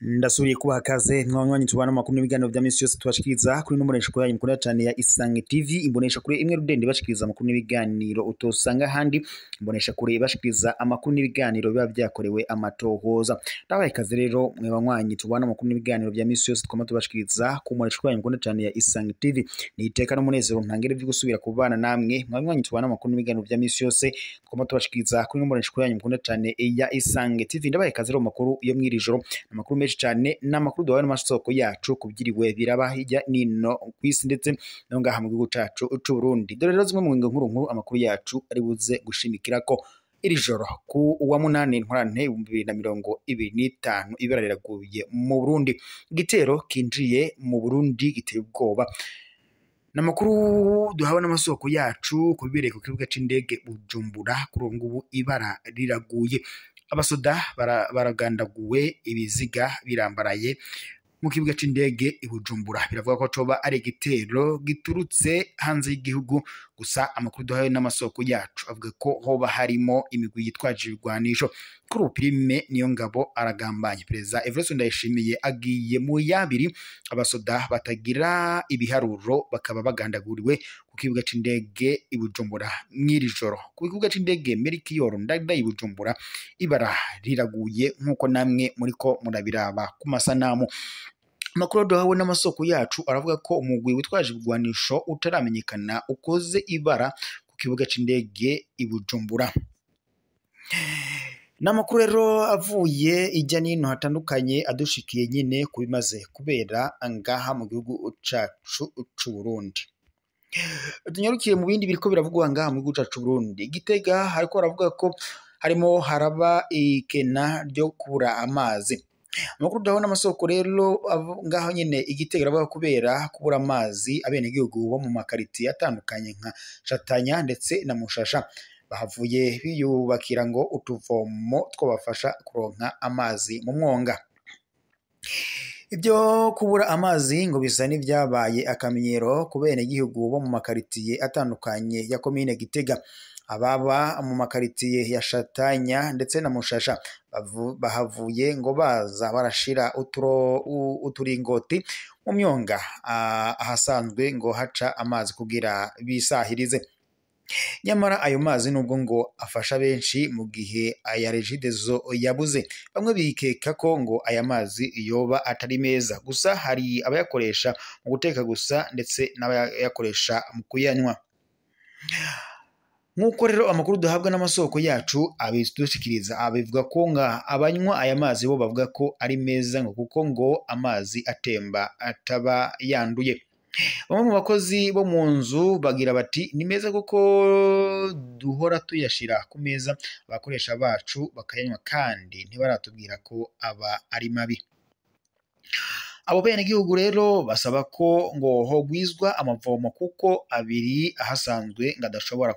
Ndasubiye kubaha kaze mwanywanyi tubana makuru n'ibiganiro vya misi yose tubashikiriza kuri n'umuresha kuri yanyu mukunda cyane ya Isange TV, imbonesha kuri imwe rudende bashikiriza amakuru n'ibiganiro utosanga handi, imbonesha kuri bashikiriza amakuru n'ibiganiro biba vyakorewe amatohoza. Ndabaye kaze rero mwe banywanyi tubana makuru n'ibiganiro vya misi yose twama tubashikiriza ku muresha kuri yanyu mukunda cyane ya Isange TV, ni iteka n'umunezero ntangere vyo gusubira kubana namwe mwanywanyi tubana makuru n'ibiganiro vya misi yose twama tubashikiriza kuri n'umuresha kuri yanyu mukunda cyane ya Isange TV. Ndabaye kaze rero makuru yo mwirijoro, amakuru menshi cyane n'amakuru duhawe n'amasoko yacu kubyiriwe biraba hirya nino kwisi ndetse no ngaha mu gihugu cacu c'u Burundi. Dore rero zimwe mu nkuru amakuru yacu ari buze gushimikirako iri joro ku wa 8 Ntwarante 2025 ibara riraguye mu Burundi. Igitero kinjiye mu Burundi giteye ubwoba. Namakuru duhawe n'amasoko yacu kubireye ku kibuga c'indege Bujumbura kuri ngubu ibara riraguye. Abasoda baragandaguwe, ibiziga birambaraye mu kibuga c'indege i Bujumbura. Biravuga ko coba ari igitero giturutse hanze y'igihugu, gusa amakuru duhawe n'amasoko yacu avuga ko hoba harimo imigwi yitwaje ibigwanisho. Kuri Prime Niyongabo aragambanye Perezida Evariste Ndayishimiye agiye mu yabiri, abasoda batagira ibiharuro bakaba bagandaguriwe ku kibuga c'indege i Bujumbura mw'iri joro. Ku kibuga c'indege Melchior Ndadaye i Bujumbura ibara riraguye nk'uko namwe muriko murabiraba ku masanamu. Amakuru duhawe n'amasoko yacu aravuga ko umugwi witwaje ibigwanisho utaramenyekana ukoze ibara ku kibuga c'indege i Bujumbura. Namakuru rero avuye ijya nino hatandukanye adushikiye nyine kubimaze kubera ngaha mu gihugu cacu c'u Burundi. Tunyarukiye mu bindi biriko biravugwa ngaha mu gihugu cacu c'u Burundi. Gitega hariko aravuga ko harimo haraba ikena ryo kubura amazi. Amakuru ndabona amasoko rero ngaho nyene Igitega aravuga kubera kubura amazi abene gihugu bo mu makariti atandukanye nka Shatanya ndetse na Mushasha bahavuye biyubakira ngo utuvomo twobafasha kuronka amazi mu mwonga. Ibyo kubura amazi ngo bisa n'ivyabaye akamenyero ku bene gihugu bo mu makaritiye atandukanye ya komine Gitega. Ababa mu makaritiye ya Shatanya ndetse na Mushasha bahavuye ngo baza barashira uturingoti mu myonga ahasanzwe ngo haca amazi kugira bisahirize. Nyamara ayo mazi nubwo ngo afasha benshi mu gihe aya Regideso yabuze, bamwe bikeka ko ngo aya mazi yoba atari meza, gusa hari abayakoresha mu guteka gusa ndetse n'abayakoresha mu kuyanywa. Nkuko rero amakuru duhabwa n'amasoko yacu abidushikiriza abivuga ko nga abanywa aya mazi bo bavuga ko ari meza ngo kuko ngo amazi atemba ataba yanduye. Bamwe mu bakozi bo mu nzu bagira bati ni meza kuko duhora tuyashira ku meza, abakoresha bacu bakayanywa kandi ntibaratubwira ko aba ari mabi. Abo bene gihugu rero basaba ko ngo hogwizwa amavomo kuko abiri ahasanzwe ngadashobora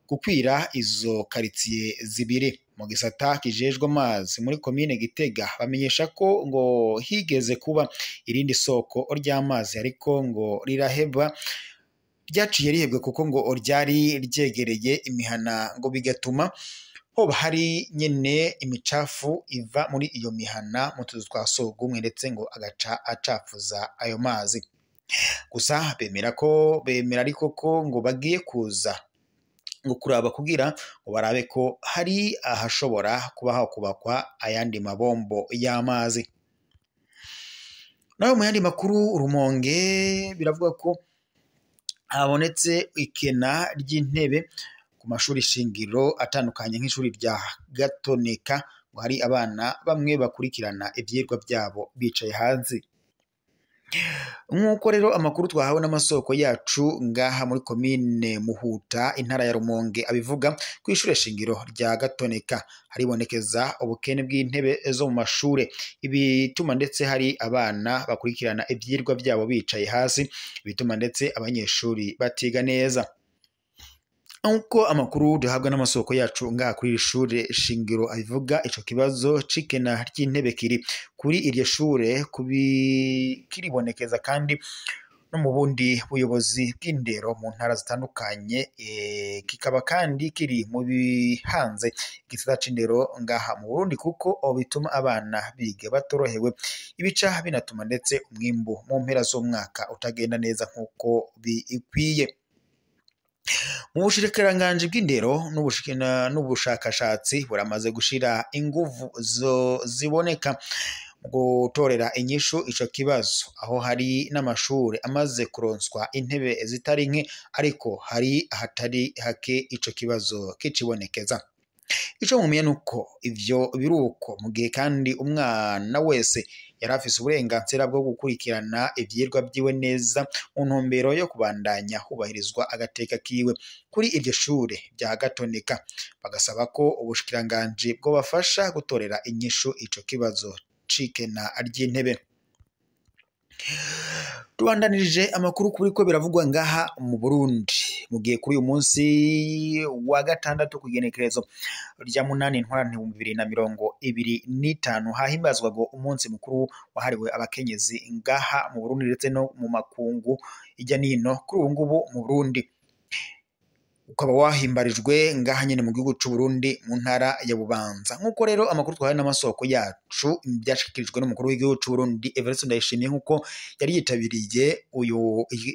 kukwira izo karitiye zibiri. Mu gisata kijejwe amazi muri komine Gitega bamenyesha ko ngo higeze kuba irindi soko ry'amazi ariko ngo riraheba, ryaciye rihebwe kuko ngo ryari ryegereye imihana ngo bigatuma hoba hari nyene imicafu iva muri iyo mihana mu tuzu twa sogumwe ndetse ngo agaca acafuza ayo mazi. Gusa bemera ariko ko ngo bagiye kuza ngo kuraba kugira ngo barabe ko hari ahashobora kuba hakubakwa ayandi mabombo y'amazi. Nayo mu yandi makuru Rumonge biravuga ko habonetse ikena ry'intebe ku mashuri shingiro atandukanye nk'ishuri rya Gatoneka, ngo hari abana bamwe bakurikirana ivyirwa byabo bicaye hanze. Nkuko rero amakuru twahawe n'amasoko yacu ngaha muri komine Muhuta intara ya Rumonge abivuga ku ishure shingiro rya Gatoneka haribonekeza ubukene bw'intebe zo mu mashure, ibituma ndetse hari abana bakurikirana ivyirwa byabo bicaye hasi, bituma ndetse abanyeshuri batiga neza. Nkuko amakuru duhabwa n'amasoko yacu ngaha kuri iri shure shingiro abivuga, ico kibazo cikena ry'intebe kiri kuri iryo shure kiribonekeza kandi no mu bundi buyobozi bw'indero mu ntara zitandukanye, kikaba kandi kiri mu bihanze igisata c'indero ngaha mu Burundi kuko bituma abana biga batorohewe, ibica binatuma ndetse umwimbu mu mpera z'umwaka utagenda neza nk'uko bikwiye. Mu bushikiranganji bw'indero n'ubushakashatsi buramaze gushira inguvu ziboneka mu gutorera inyishu ico kibazo, aho hari n'amashuri amaze kuronswa intebe zitari nke, ariko hari ahatari hake ico kibazo kicibonekeza. Ico mumenye nuko ivyo biruko mu gihe kandi umwana wese yari afise uburenganzira bwo gukurikirana ivyigwa vyiwe neza mu ntumbero yo kubandanya hubahirizwa agateka kiwe. Kuri iryo shure rya Gatoneka bagasaba ko ubushikiranganji bwo bafasha gutorera inyishu ico kibazo c'ikena ry'intebe. Tubandanirije amakuru kuriko biravugwa ngaha mu Burundi, mu gihe kuri uyu munsi wa gatandatu kw'igenekerezo rya 8 Ntwarante 2025 hahimbazwaga umunsi mukuru wahariwe abakenyezi ngaha mu Burundi ndetse no mu makungu ijya nino kuri ubu ngubu mu Burundi. Ukaba wahimbarijwe ngaha nyene mu gihugu c'u Burundi mu ntara ya Bubanza. Nkuko rero amakuru twahaye n'amasoko yacu byashikirijwe n'umukuru w'igihugu c'u Burundi Evariste Ndayishimiye, nkuko yari yitabiriye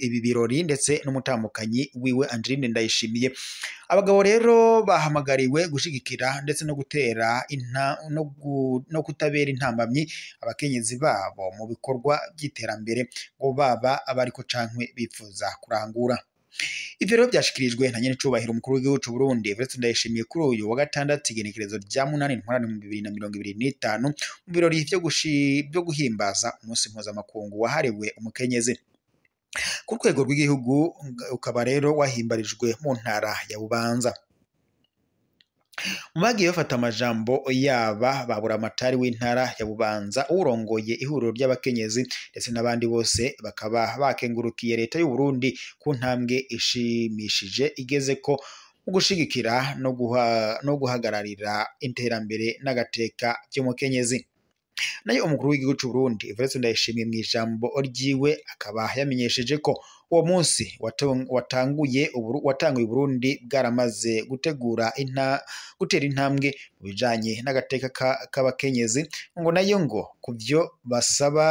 ibi birori ndetse n'umutambukanyi wiwe Angeline Ndayishimiye. Abagabo rero bahamagariwe gushigikira ndetse no gutera no kutabera intambamyi abakenyezi babo mu bikorwa by'iterambere ngo baba abariko cankwe bifuza kurangura. Ivyo rero byashikirijwe na nyene cubahiro umukuru w'igihugu c'u Burundi Evariste Ndayishimiye kuri uyu wa gatandatu igenekerezo rya 8 Ntwarante 2025 mu birori vyo guhimbaza umunsi mpuzamakungu wahariwe umukenyezi. Ku rwego rw'igihugu ukaba rero wahimbarijwe mu ntara ya Bubanza. Mu bagiye bafata amajambo yaba babura amatari w'intara ya Bubanza, urongoye ihuriro ry'abakenyezi ndetse n'abandi bose bakaba bakengurukiye leta y'u Burundi ku ntambwe ishimishije igeze ko mu gushigikira no guhagararira iterambere n'agateka by'umukenyezi. Nayo umukuru w'igihugu c'u Burundi Evariste Ndayishimiye mu ijambo ryiwe akaba yamenyesheje ko uwo munsi watanguye Burundi bwaramaze gutera intambwe mu bijanye n'agateka k'abakenyezi, ngo nayo ngo kuvyo basaba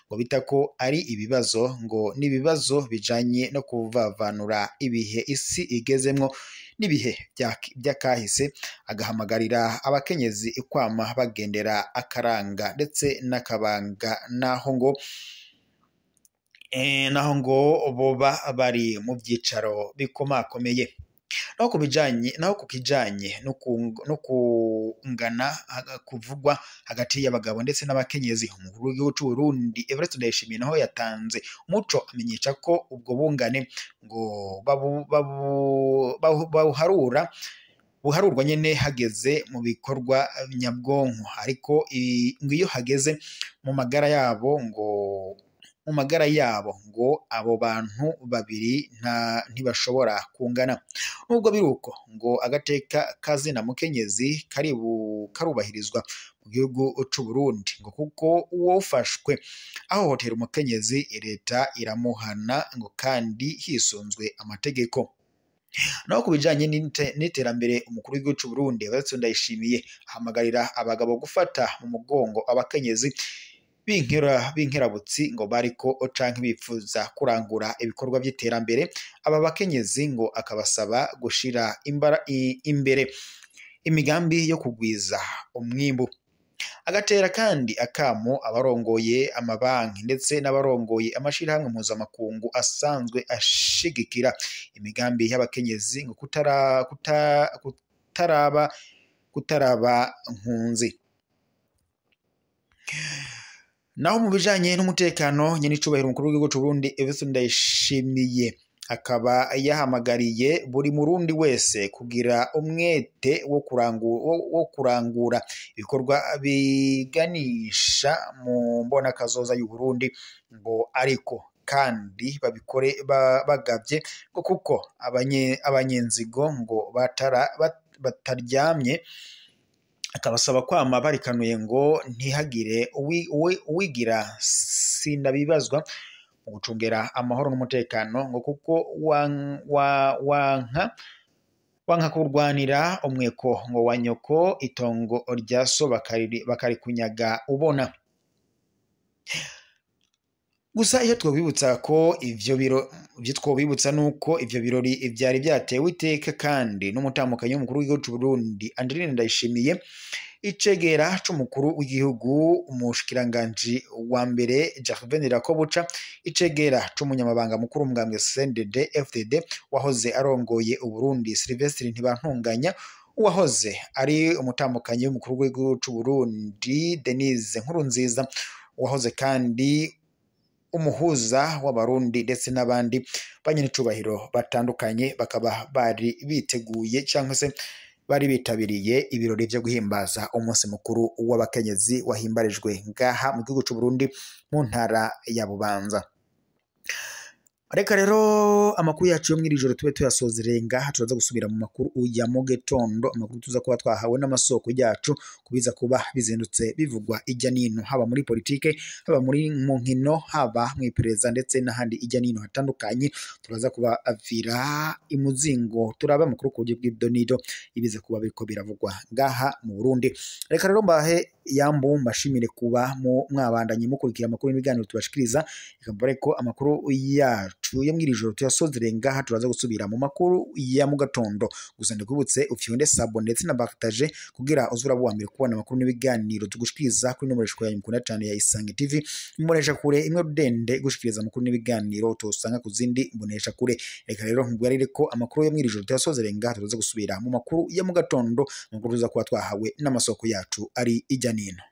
ngo bita ko ari ibibazo ngo n'ibibazo bijanye no kuvavanura ibihe isi igezemwo n'ibihe by'akahise, agahamagarira abakenyezi ikwama bagendera akaranga ndetse n'akabanga naho ngo boba bari mu byicaro bikomakomeye. Naho ku kijanye no kungana kuvugwa hagati y'abagabo ndetse n'abakenyezi, umukuru w'igihugu c'u Burundi Evariste Ndayishimiye naho yatanze umuco amenyesha ko ubwo bungane ngo buharurwa nyene hageze mu bikorwa nyabwonko, ariko iyo hageze mu magara yabo ngo abo bantu babiri ntibashobora kungana. Nubwo biruko ngo agateka kazina mukenyezi karubahirizwa mu gihugu c'u Burundi, ngo kuko uwofashwe ahohotera umukenyezi leta iramuhana ngo kandi hisunzwe amategeko. Naho ku bijanye n'iterambere umukuru w'igihugu c'u Burundi Evariste Ndayishimiye ahamagarira abagabo gufata mu mugongo abakenyezi b'inkerabutsi ngo bariko canke bifuza kurangura ibikorwa by'iterambere. Aba bakenyezi ngo akabasaba gushira imbere imigambi yo kugwiza umwimbu. Agatera kandi akamo abarongoye amabanki ndetse n'abarongoye amashirahamwe mpuzamakungu asanzwe ashigikira imigambi y'abakenyezi ngo kutaraba nkunzi. Naho mu bijanye n'umutekano nyene icubahiro umukuru w'igihugu c'u Burundi Evariste Ndayishimiye akaba yahamagariye buri murundi wese kugira umwete wo kurangura ibikorwa biganisha mu mbona kazoza y'u Burundi, ngo ariko kandi babikore bagavye ngo kuko abanyenzigo ngo bataryamye. Akabasaba kwama barikanuye ngo ntihagire uwigira sindabibazwa mu gucungera amahoro n'umutekano ngo kuko wanka kurwanira umweko ngo wa nyoko itongo rya so bakarikunyaga ubona. Gusa iyo twobibutsa ko twobibutsa nuko ivyo birori vyari vyatewe iteka kandi n'umutamukanyi w'umukuru w'igihugu c'u Burundi Angeline Ndayishimiye, icegera c'umukuru w'igihugu umushikiranganji wa mbere Gervais Rakobuca, icegera c'umunyamabanga mukuru mugambwe CNDD FDD wahoze arongoye Uburundi Sylvestre Ntibantunganya, uwahoze ari umutamukanyi w'umukuru w'igihugu c'u Burundi Denise Nkurunziza, wahoze kandi umuhuza w'abarundi ndetse n'abandi banyenicubahiro batandukanye, bakaba bari biteguye cyangwa se bari bitabiriye ibirori byo guhimbaza umunsi mukuru w'abakenyezi wahimbarijwe ngaha mu gihugu c'u Burundi mu ntara ya Bubanza. Reka rero amakuru yacu yo mw'iri joro tube tuyasozereye ngaha, turaza gusubira mu makuru ya mu gitondo, amakuru tuza kuba twahawe n'amasoko yacu kubiza kuba bizindutse bivugwa ijya nino, haba muri politike, haba muri mu nkino, haba mw'iperereza ndetse n'ahandi ijya nino hatandukanye. Turaza kuba avira imuzingo turaba amakuru ku buryo bw'idonido ibize kuba biriko biravugwa ngaha mu Burundi. Reka rero mbahe yambu mbashimire kuba mwabandanye mukurikira amakuru n'ibiganiro tubashikiriza, ikambare ko amakuru yacu yo mw'iri joro tuyasozereye ngaha, turaza gusubira mu makuru ya mu gatondo. Gusa ndikubutse ufyonde sabo ndetse na partage kugira uzura buwambere kubona amakuru n'ibiganiro tugushikiriza kuri nomoreshwa ya mukunda cyane ya Isange TV, imbonesha kure imwe rudende gushikiriza amakuru n'ibiganiro utosanga ku zindi mbonesha kure. Reka rero nkubwarire ko amakuru yo mw'iri joro tuyasozereye ngaha, turaza gusubira mu makuru ya mu gatondo, amakuru tuza kuba twahawe n'amasoko yacu ari ijya nino.